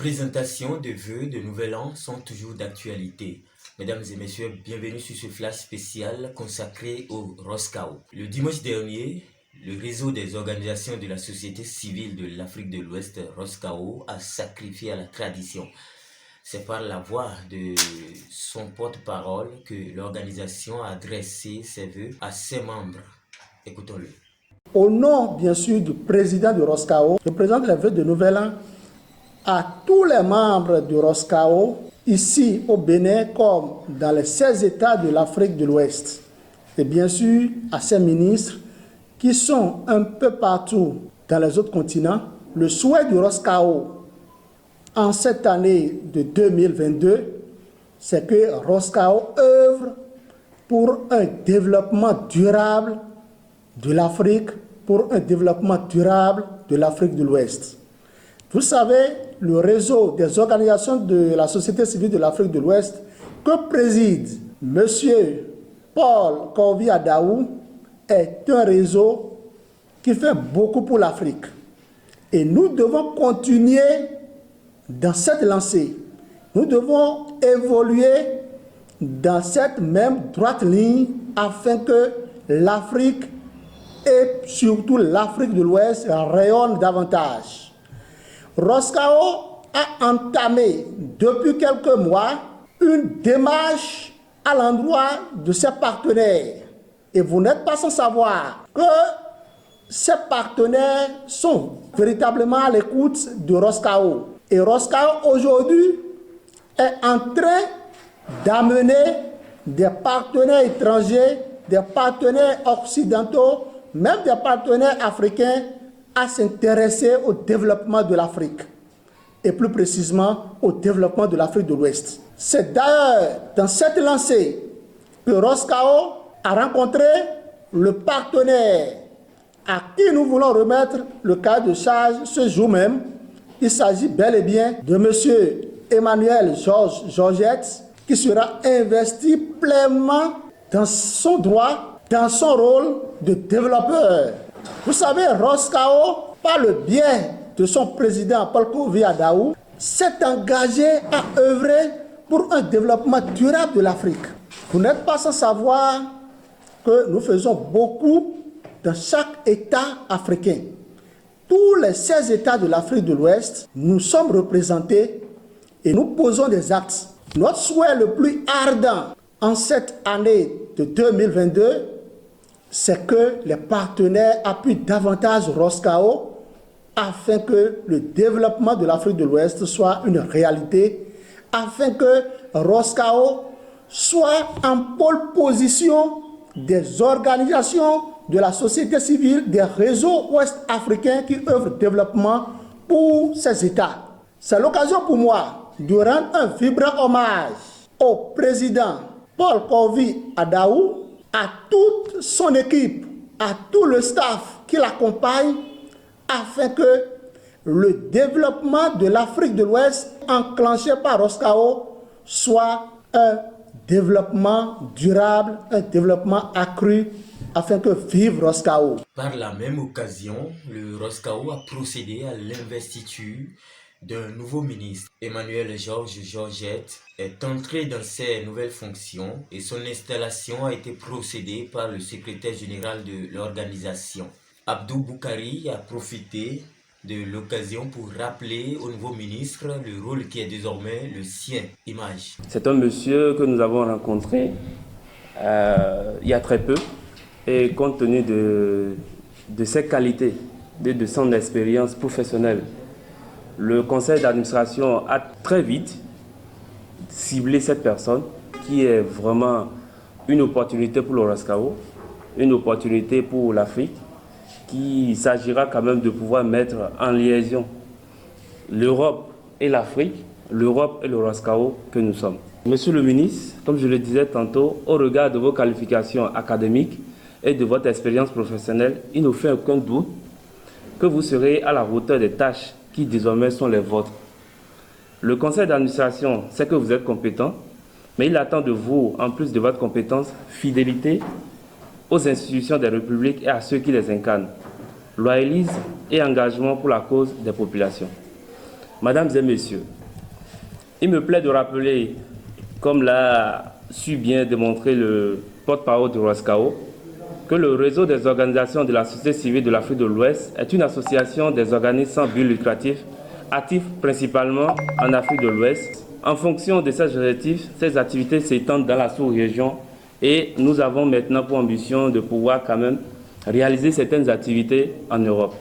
présentations de vœux de Nouvel An sont toujours d'actualité. Mesdames et messieurs, bienvenue sur ce flash spécial consacré au Roscao. Le dimanche dernier, le réseau des organisations de la société civile de l'Afrique de l'Ouest, Roscao, a sacrifié à la tradition. C'est par la voix de son porte-parole que l'organisation a adressé ses vœux à ses membres. Écoutons-le. Au nom, bien sûr, du président du Roscao, je présente les vœux de Nouvel An à tous les membres du Roscao, ici au Bénin comme dans les 16 États de l'Afrique de l'Ouest. Et bien sûr, à ces ministres qui sont un peu partout dans les autres continents. Le souhait du Roscao en cette année de 2022, c'est que Roscao œuvre pour un développement durable de l'Afrique, pour un développement durable de l'Afrique de l'Ouest. Vous savez, le réseau des organisations de la société civile de l'Afrique de l'Ouest que préside M. Paul Kovi-Adaou est un réseau qui fait beaucoup pour l'Afrique. Et nous devons continuer dans cette lancée. Nous devons évoluer dans cette même droite ligne afin que l'Afrique et surtout l'Afrique de l'Ouest rayonne davantage. Roscao a entamé depuis quelques mois une démarche à l'endroit de ses partenaires. Et vous n'êtes pas sans savoir que ces partenaires sont véritablement à l'écoute de Roscao. Et Roscao aujourd'hui est en train d'amener des partenaires étrangers, des partenaires occidentaux, même des partenaires africains à s'intéresser au développement de l'Afrique et plus précisément au développement de l'Afrique de l'Ouest. C'est d'ailleurs dans cette lancée que Roscao a rencontré le partenaire à qui nous voulons remettre le cahier de charge ce jour même. Il s'agit bel et bien de M. Emmanuel Georgette qui sera investi pleinement dans son droit, dans son rôle de développeur. Vous savez, Roscao, par le biais de son président Paul Kovi-Adaou, s'est engagé à œuvrer pour un développement durable de l'Afrique. Vous n'êtes pas sans savoir que nous faisons beaucoup dans chaque État africain. Tous les 16 États de l'Afrique de l'Ouest, nous sommes représentés et nous posons des actes. Notre souhait le plus ardent en cette année de 2022, c'est que les partenaires appuient davantage Roscao afin que le développement de l'Afrique de l'Ouest soit une réalité, afin que Roscao soit en pôle position des organisations de la société civile, des réseaux ouest-africains qui œuvrent au développement pour ces États. C'est l'occasion pour moi de rendre un vibrant hommage au président Paul Kovi-Adaou, à toute son équipe, à tout le staff qui l'accompagne, afin que le développement de l'Afrique de l'Ouest, enclenché par Roscao, soit un développement durable, un développement accru, afin que vive Roscao. Par la même occasion, le Roscao a procédé à l'investiture d'un nouveau ministre. Emmanuel Georgette est entré dans ses nouvelles fonctions et son installation a été procédée par le secrétaire général de l'organisation. Abdou Boukari a profité de l'occasion pour rappeler au nouveau ministre le rôle qui est désormais le sien. Image. C'est un monsieur que nous avons rencontré il y a très peu et compte tenu de ses qualités et de son expérience professionnelle, le conseil d'administration a très vite ciblé cette personne qui est vraiment une opportunité pour le Roscao, une opportunité pour l'Afrique, qu'il s'agira quand même de pouvoir mettre en liaison l'Europe et l'Afrique, l'Europe et le Roscao que nous sommes. Monsieur le ministre, comme je le disais tantôt, au regard de vos qualifications académiques et de votre expérience professionnelle, il ne fait aucun doute que vous serez à la hauteur des tâches qui désormais sont les vôtres. Le conseil d'administration sait que vous êtes compétent, mais il attend de vous, en plus de votre compétence, fidélité aux institutions des républiques et à ceux qui les incarnent, loyalisme et engagement pour la cause des populations. Mesdames et messieurs, Il me plaît de rappeler, comme l'a su bien démontrer le porte-parole du ROSCAO, que le réseau des organisations de la société civile de l'Afrique de l'Ouest est une association des organismes sans but lucratif, actifs principalement en Afrique de l'Ouest. En fonction de ces objectifs, ces activités s'étendent dans la sous-région et nous avons maintenant pour ambition de pouvoir quand même réaliser certaines activités en Europe.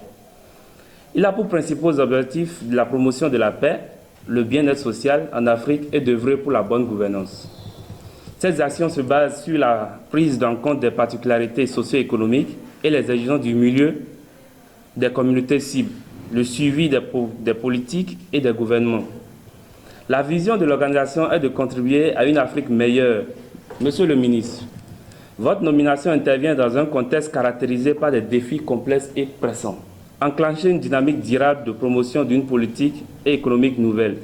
Il a pour principaux objectifs la promotion de la paix, le bien-être social en Afrique et d'œuvrer pour la bonne gouvernance. Ces actions se basent sur la prise en compte des particularités socio-économiques et les exigences du milieu des communautés cibles, le suivi des politiques et des gouvernements. La vision de l'organisation est de contribuer à une Afrique meilleure. Monsieur le ministre, votre nomination intervient dans un contexte caractérisé par des défis complexes et pressants. Enclencher une dynamique durable de promotion d'une politique économique nouvelle,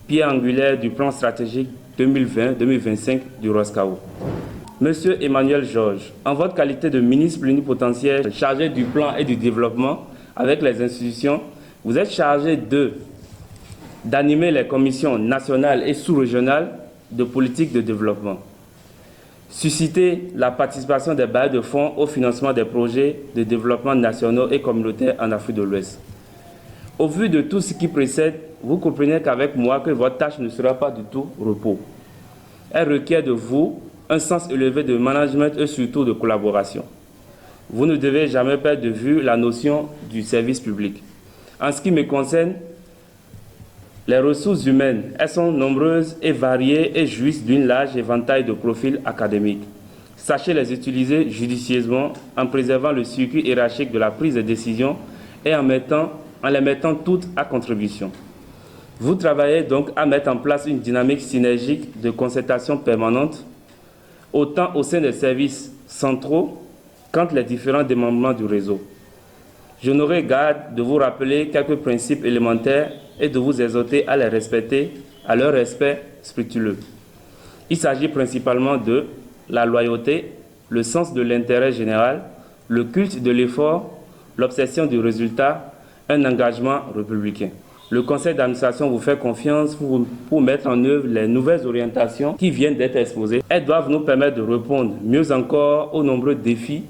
pierre angulaire du plan stratégique 2020-2025 du ROSCAO. Monsieur Emmanuel Georges, en votre qualité de ministre plénipotentiaire chargé du plan et du développement avec les institutions, vous êtes chargé d'animer les commissions nationales et sous-régionales de politique de développement. Susciter la participation des bailleurs de fonds au financement des projets de développement nationaux et communautaires en Afrique de l'Ouest. Au vu de tout ce qui précède, vous comprenez qu'avec moi que votre tâche ne sera pas du tout repos. Elle requiert de vous un sens élevé de management et surtout de collaboration. Vous ne devez jamais perdre de vue la notion du service public. En ce qui me concerne, les ressources humaines, elles sont nombreuses et variées et jouissent d'un large éventail de profils académiques. Sachez les utiliser judicieusement en préservant le circuit hiérarchique de la prise de décision et en les mettant toutes à contribution. Vous travaillez donc à mettre en place une dynamique synergique de concertation permanente, autant au sein des services centraux qu'entre les différents démembrements du réseau. Je n'aurai garde de vous rappeler quelques principes élémentaires et de vous exhorter à les respecter, à leur respect scrupuleux. Il s'agit principalement de la loyauté, le sens de l'intérêt général, le culte de l'effort, l'obsession du résultat, un engagement républicain. Le conseil d'administration vous fait confiance pour mettre en œuvre les nouvelles orientations qui viennent d'être exposées. Elles doivent nous permettre de répondre mieux encore aux nombreux défis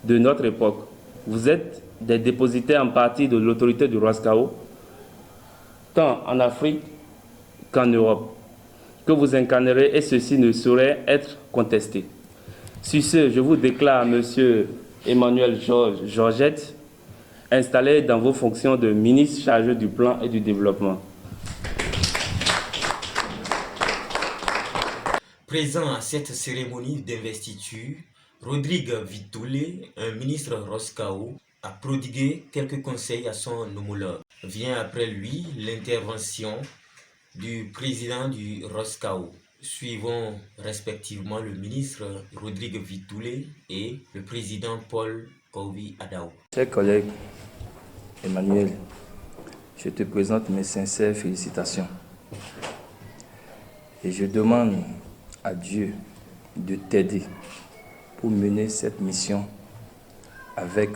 de notre époque. Vous êtes des dépositaires en partie de l'autorité du ROSCAO, tant en Afrique qu'en Europe, que vous incarnerez et ceci ne saurait être contesté. Sur ce, je vous déclare, Monsieur Emmanuel Georgette, installé dans vos fonctions de ministre chargé du plan et du développement. Présent à cette cérémonie d'investiture, Rodrigue Vitoulé, un ministre ROSCAO, a prodigué quelques conseils à son homologue. Vient après lui l'intervention du président du ROSCAO. Suivons respectivement le ministre Rodrigue Vitoulé et le président Paul Kovi-Adao. Chers collègues, Emmanuel, je te présente mes sincères félicitations. Et je demande à Dieu de t'aider pour mener cette mission avec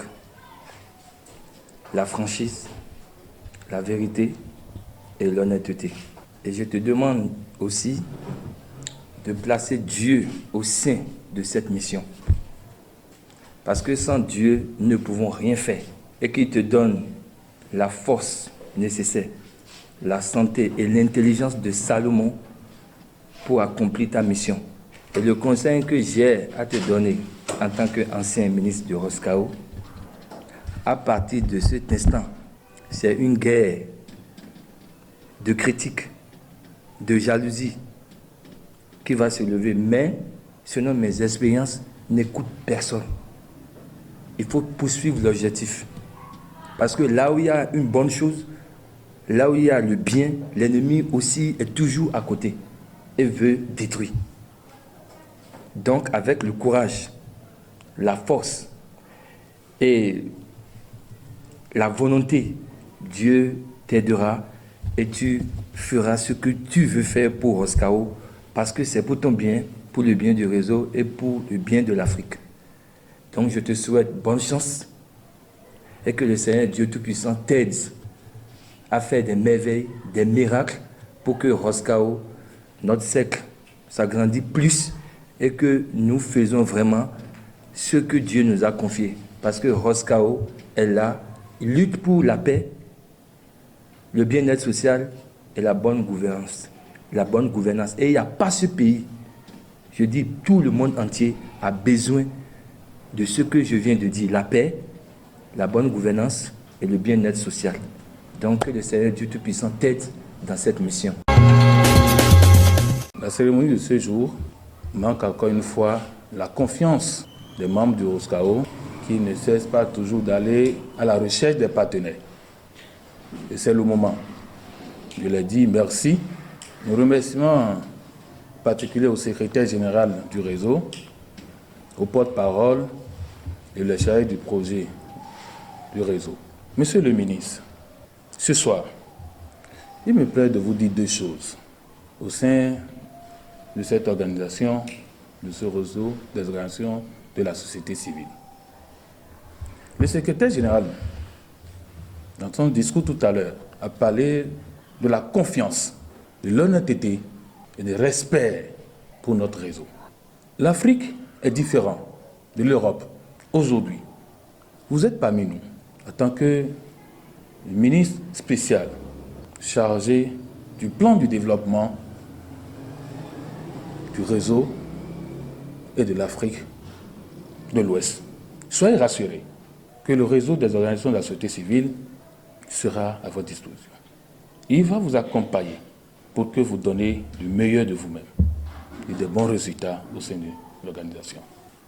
la franchise, la vérité et l'honnêteté. Et je te demande aussi de placer Dieu au sein de cette mission. Parce que sans Dieu, nous ne pouvons rien faire. Et qu'il te donne la force nécessaire, la santé et l'intelligence de Salomon pour accomplir ta mission. Et le conseil que j'ai à te donner en tant qu'ancien ministre du ROSCAO, à partir de cet instant, c'est une guerre de critiques, de jalousie qui va se lever. Mais, selon mes expériences, n'écoute personne. Il faut poursuivre l'objectif. Parce que là où il y a une bonne chose, là où il y a le bien, l'ennemi aussi est toujours à côté et veut détruire. Donc, avec le courage, la force et la volonté, Dieu t'aidera et tu feras ce que tu veux faire pour ROSCAO parce que c'est pour ton bien, pour le bien du réseau et pour le bien de l'Afrique. Donc, je te souhaite bonne chance et que le Seigneur Dieu Tout-Puissant t'aide à faire des merveilles, des miracles pour que Roscao, notre cercle, s'agrandisse plus et que nous faisons vraiment ce que Dieu nous a confié. Parce que Roscao est là, il lutte pour la paix, le bien-être social et la bonne gouvernance. La bonne gouvernance. Et il n'y a pas ce pays, je dis tout le monde entier a besoin de ce que je viens de dire, la paix, la bonne gouvernance et le bien-être social. Donc que le Seigneur Dieu Tout-Puissant t'aide dans cette mission. La cérémonie de ce jour manque encore une fois la confiance des membres du Roscao qui ne cessent pas toujours d'aller à la recherche des partenaires. Et c'est le moment. Je leur dis merci. Un remerciement particulier au secrétaire général du réseau, au porte-parole et le chargé du projet du réseau. Monsieur le ministre, ce soir, il me plaît de vous dire deux choses. Au sein de cette organisation, de ce réseau des organisations de la société civile. Le secrétaire général, dans son discours tout à l'heure, a parlé de la confiance, de l'honnêteté et du respect pour notre réseau. L'Afrique est différente de l'Europe aujourd'hui. Vous êtes parmi nous en tant que ministre spécial chargé du plan du développement du réseau et de l'Afrique de l'Ouest. Soyez rassurés que le réseau des organisations de la société civile sera à votre disposition. Il va vous accompagner pour que vous donniez le meilleur de vous-même et de bons résultats au sein de l'organisation.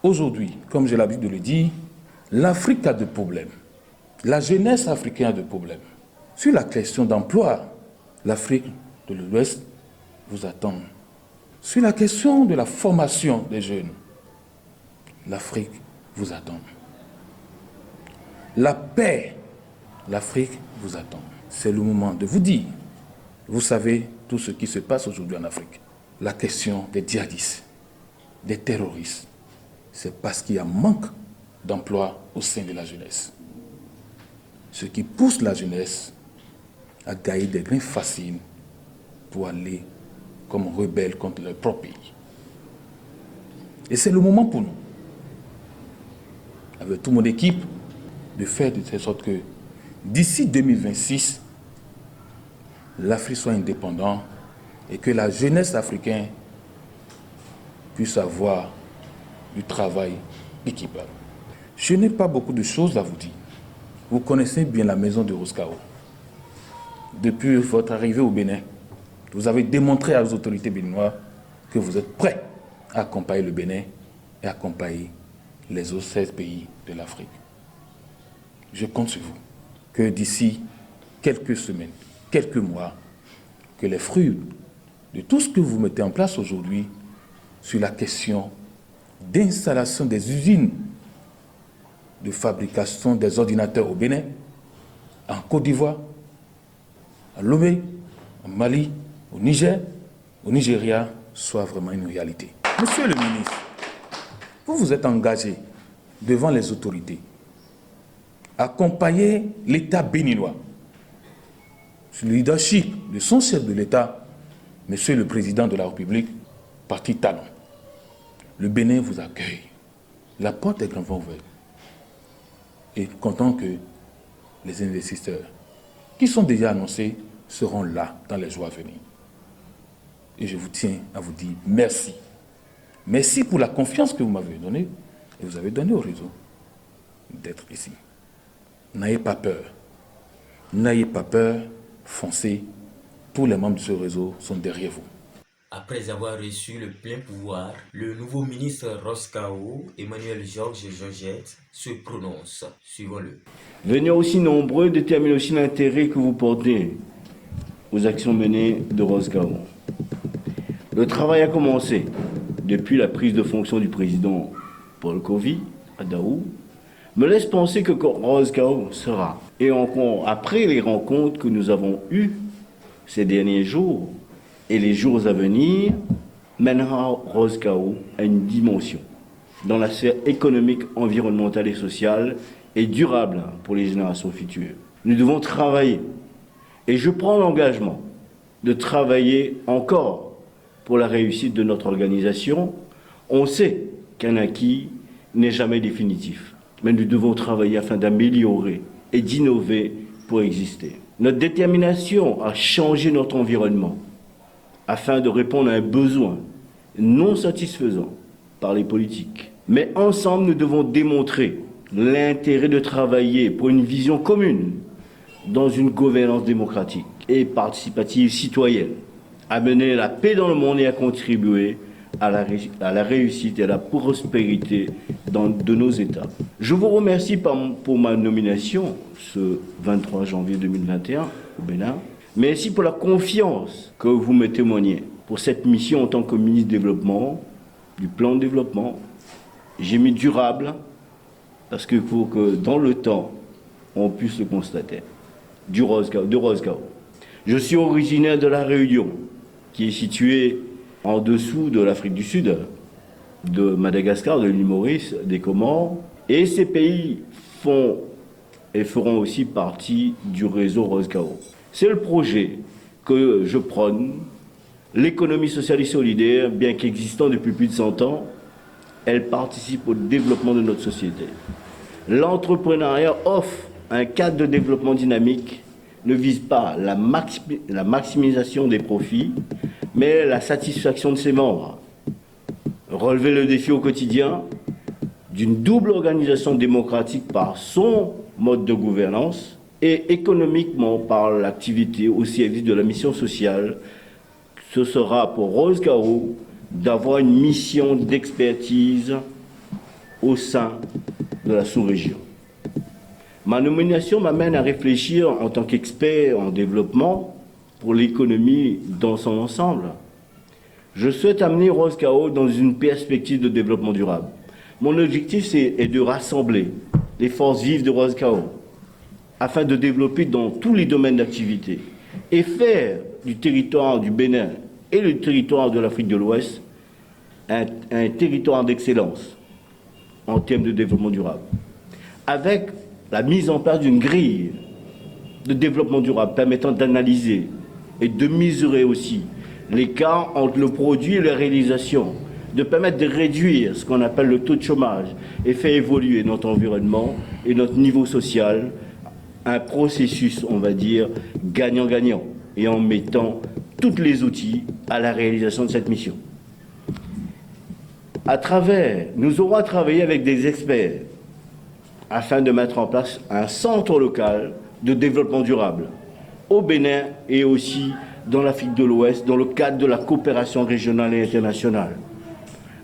Aujourd'hui, comme j'ai l'habitude de le dire, l'Afrique a des problèmes. La jeunesse africaine a des problèmes. Sur la question d'emploi, l'Afrique de l'Ouest vous attend. Sur la question de la formation des jeunes, l'Afrique vous attend. La paix, l'Afrique vous attend. C'est le moment de vous dire, vous savez tout ce qui se passe aujourd'hui en Afrique. La question des djihadistes, des terroristes, c'est parce qu'il y a manque d'emploi au sein de la jeunesse. Ce qui pousse la jeunesse à gagner des gains faciles pour aller comme rebelles contre leur propre pays. Et c'est le moment pour nous, avec toute mon équipe, de faire de telle sorte que d'ici 2026, l'Afrique soit indépendante et que la jeunesse africaine puisse avoir du travail équitable. Je n'ai pas beaucoup de choses à vous dire. Vous connaissez bien la maison de Roscao. Depuis votre arrivée au Bénin, vous avez démontré aux autorités béninoises que vous êtes prêts à accompagner le Bénin et accompagner les autres 16 pays de l'Afrique. Je compte sur vous que d'ici quelques semaines, quelques mois, que les fruits de tout ce que vous mettez en place aujourd'hui sur la question d'installation des usines de fabrication des ordinateurs au Bénin, en Côte d'Ivoire, à Lomé, en Mali, au Niger, au Nigeria, soit vraiment une réalité. Monsieur le ministre, vous vous êtes engagé devant les autorités à accompagner l'État béninois sur le leadership de son chef de l'État, Monsieur le Président de la République, Parti Talon. Le Bénin vous accueille. La porte est grandement ouverte. Et content que les investisseurs qui sont déjà annoncés seront là dans les jours à venir. Et je vous tiens à vous dire merci. Merci pour la confiance que vous m'avez donnée et vous avez donné au réseau d'être ici. N'ayez pas peur. N'ayez pas peur. Foncez. Tous les membres de ce réseau sont derrière vous. Après avoir reçu le plein pouvoir, le nouveau ministre Roscao, Emmanuel Georges Georgette, se prononce. Suivons-le. Venez aussi nombreux détermine aussi l'intérêt que vous portez aux actions menées de Roscao. Le travail a commencé depuis la prise de fonction du président Paul Kovi à Daou, me laisse penser que Roscao sera, et encore après les rencontres que nous avons eues ces derniers jours et les jours à venir, mènera Roscao à une dimension dans la sphère économique, environnementale et sociale et durable pour les générations futures. Nous devons travailler et je prends l'engagement de travailler encore pour la réussite de notre organisation. On sait qu'un acquis n'est jamais définitif, mais nous devons travailler afin d'améliorer et d'innover pour exister. Notre détermination à changer notre environnement afin de répondre à un besoin non satisfaisant par les politiques. Mais ensemble, nous devons démontrer l'intérêt de travailler pour une vision commune dans une gouvernance démocratique et participative citoyenne, à mener la paix dans le monde et à contribuer à la réussite et à la prospérité de nos États. Je vous remercie pour ma nomination ce 23 janvier 2021 au Bénin. Merci pour la confiance que vous me témoignez pour cette mission en tant que ministre du Développement, du plan de développement. J'ai mis durable parce qu'il faut que dans le temps, on puisse le constater. De Rosgao. Je suis originaire de La Réunion, qui est située en dessous de l'Afrique du Sud, de Madagascar, de l'île Maurice, des Comores. Et ces pays font et feront aussi partie du réseau Rosgao. C'est le projet que je prône. L'économie sociale et solidaire, bien qu'existant depuis plus de 100 ans, elle participe au développement de notre société. L'entrepreneuriat offre un cadre de développement dynamique, ne vise pas la maximisation des profits, mais la satisfaction de ses membres. Relever le défi au quotidien d'une double organisation démocratique par son mode de gouvernance et économiquement par l'activité au service de la mission sociale. Ce sera pour Rosgao d'avoir une mission d'expertise au sein de la sous-région. Ma nomination m'amène à réfléchir en tant qu'expert en développement pour l'économie dans son ensemble. Je souhaite amener Rosgao dans une perspective de développement durable. Mon objectif est de rassembler les forces vives de Rosgao afin de développer dans tous les domaines d'activité et faire du territoire du Bénin et le territoire de l'Afrique de l'Ouest un territoire d'excellence en termes de développement durable, avec la mise en place d'une grille de développement durable permettant d'analyser et de mesurer aussi l'écart entre le produit et la réalisation, de permettre de réduire ce qu'on appelle le taux de chômage et faire évoluer notre environnement et notre niveau social, un processus, on va dire, gagnant-gagnant, et en mettant tous les outils à la réalisation de cette mission. Nous aurons à travailler avec des experts afin de mettre en place un centre local de développement durable au Bénin et aussi dans l'Afrique de l'Ouest, dans le cadre de la coopération régionale et internationale.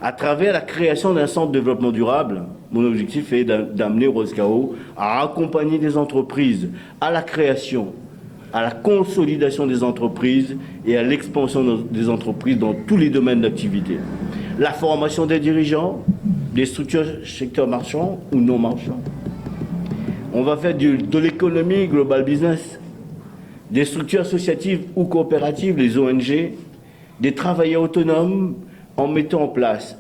À travers la création d'un centre de développement durable, mon objectif est d'amener Rosgao à accompagner des entreprises à la création, à la consolidation des entreprises et à l'expansion des entreprises dans tous les domaines d'activité. La formation des dirigeants, des structures secteur marchand ou non marchand. On va faire de l'économie global business, des structures associatives ou coopératives, les ONG, des travailleurs autonomes, en mettant en place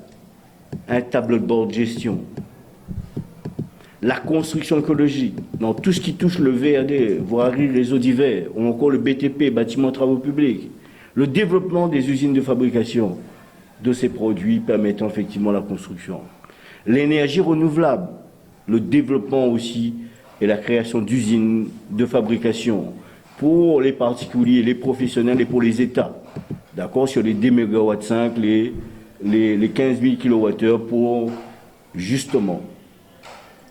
un tableau de bord de gestion. La construction écologique, dans tout ce qui touche le VAD, voirie, réseaux divers, ou encore le BTP, bâtiments travaux publics. Le développement des usines de fabrication de ces produits permettant effectivement la construction. L'énergie renouvelable, le développement aussi et la création d'usines de fabrication pour les particuliers, les professionnels et pour les États. D'accord, sur les 10 MW 5, les 15 000 kWh pour justement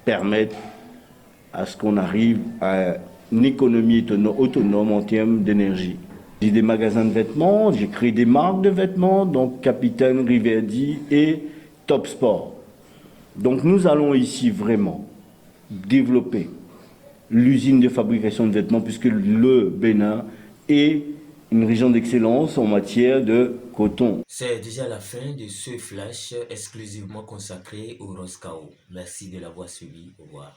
permettre à ce qu'on arrive à une économie autonome en termes d'énergie. J'ai des magasins de vêtements, j'ai créé des marques de vêtements, donc Capitaine, Riverdi et Top Sport. Donc nous allons ici vraiment développer l'usine de fabrication de vêtements puisque le Bénin est une région d'excellence en matière de coton. C'est déjà la fin de ce flash exclusivement consacré au Rosgao. Merci de l'avoir suivi. Au revoir.